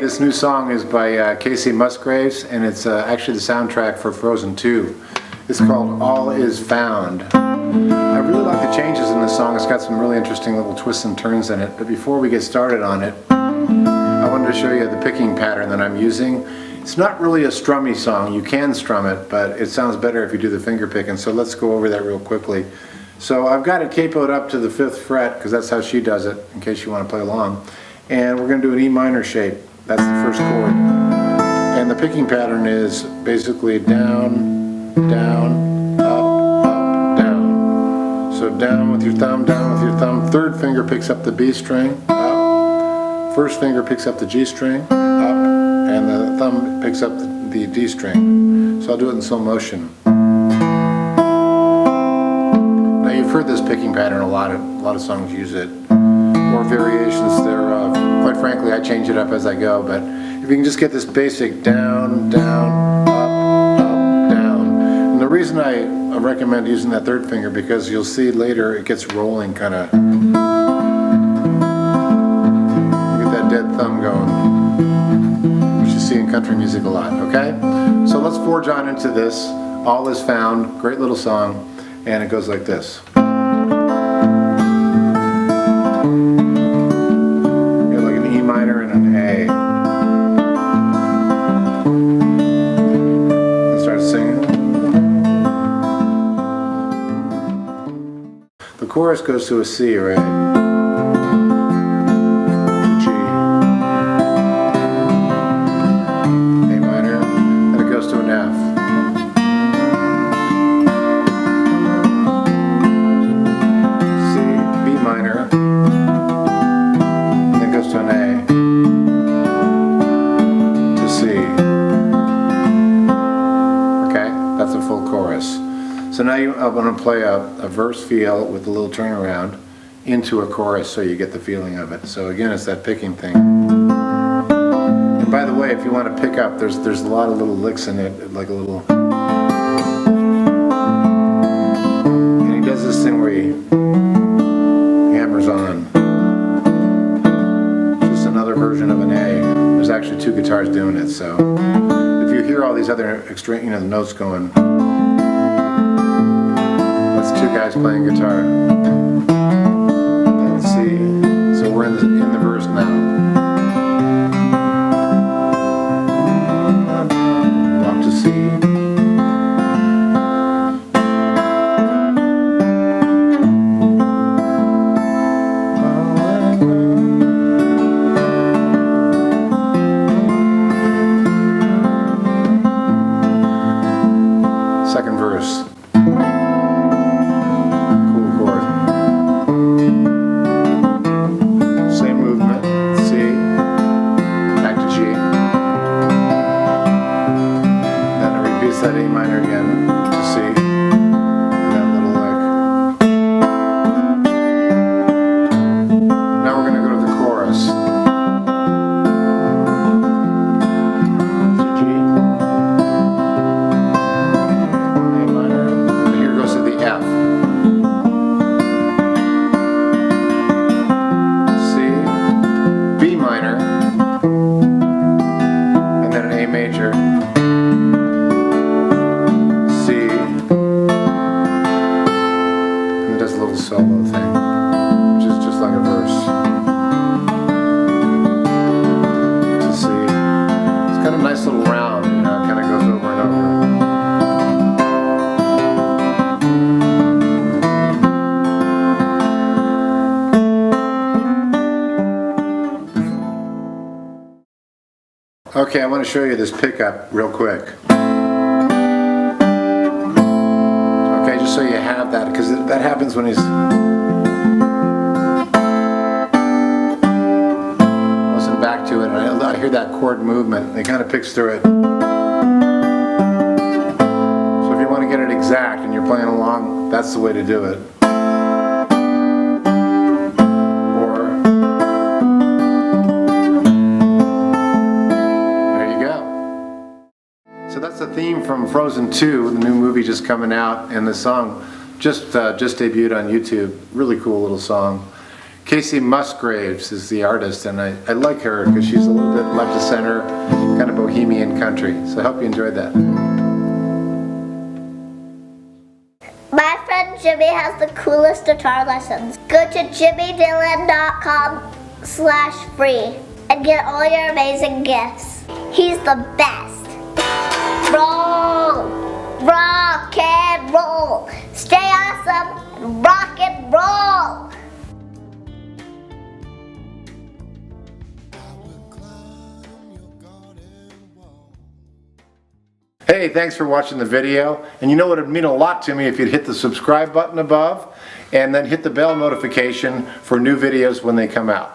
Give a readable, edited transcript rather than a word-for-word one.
this new song is by Kacey Musgraves, and it's actually the soundtrack for Frozen 2. It's called All Is Found. I really like the changes in this song. It's got some really interesting little twists and turns in it. But before we get started on it, I wanted to show you the picking pattern that I'm using. It's not really a strummy song. You can strum it, but it sounds better if you do the finger picking. So let's go over that real quickly. So I've got it capoed up to the 5th fret because that's how she does it, in case you want to play along. And we're going to do an E minor shape. That's the first chord. And the picking pattern is basically down, down, up, up, down. So down with your thumb, down with your thumb. Third finger picks up the B string, up. First finger picks up the G string, up. And the thumb picks up the D string. So I'll do it in slow motion. Now you've heard this picking pattern a lot of songs use it. Or variations thereof. Quite frankly, I change it up as I go, but if you can just get this basic down, down, up, up, down. And the reason I recommend using that third finger, because you'll see later it gets rolling kind of. Get that dead thumb going, which you see in country music a lot, okay? So let's forge on into this. All Is Found, great little song, and it goes like this. Minor and an A. And start singing. The chorus goes to a C, right? G. A minor. Then it goes to an F. C, B minor. And then goes to an A. That's a full chorus. So now I'm going to play a verse feel with a little turnaround into a chorus so you get the feeling of it. So again, it's that picking thing. And by the way, if you want to pick up, there's a lot of little licks in it, like a little. And he does this thing where he hammers on. Just another version of an A. There's actually 2 guitars doing it, so. You hear all these other extreme, the notes going. That's 2 guys playing guitar. Let's see. So we're in the verse now. Walk to C. Second verse. Cool chord. Same movement. C. Back to G. Then it repeats that A minor again to C. And that little lick. Now we're going to go to the chorus. Major, C, and it does a little solo thing, which is just like a verse, to C. It's kind of a nice little round, it kind of goes over and over. Okay, I want to show you this pickup real quick. Okay, just so you have that, because that happens when he's... Listen back to it, and I hear that chord movement, and it kind of picks through it. So if you want to get it exact and you're playing along, that's the way to do it. So that's the theme from Frozen 2, the new movie just coming out, and the song just debuted on YouTube. Really cool little song. Kacey Musgraves is the artist, and I like her because she's a little bit left of center, kind of bohemian country. So I hope you enjoyed that. My friend Jimmy has the coolest guitar lessons. Go to jimmydillon.com/free and get all your amazing gifts. He's the best. Roll! Rock and roll! Stay awesome and rock and roll! Hey, thanks for watching the video. And you know what, it would mean a lot to me if you'd hit the subscribe button above and then hit the bell notification for new videos when they come out.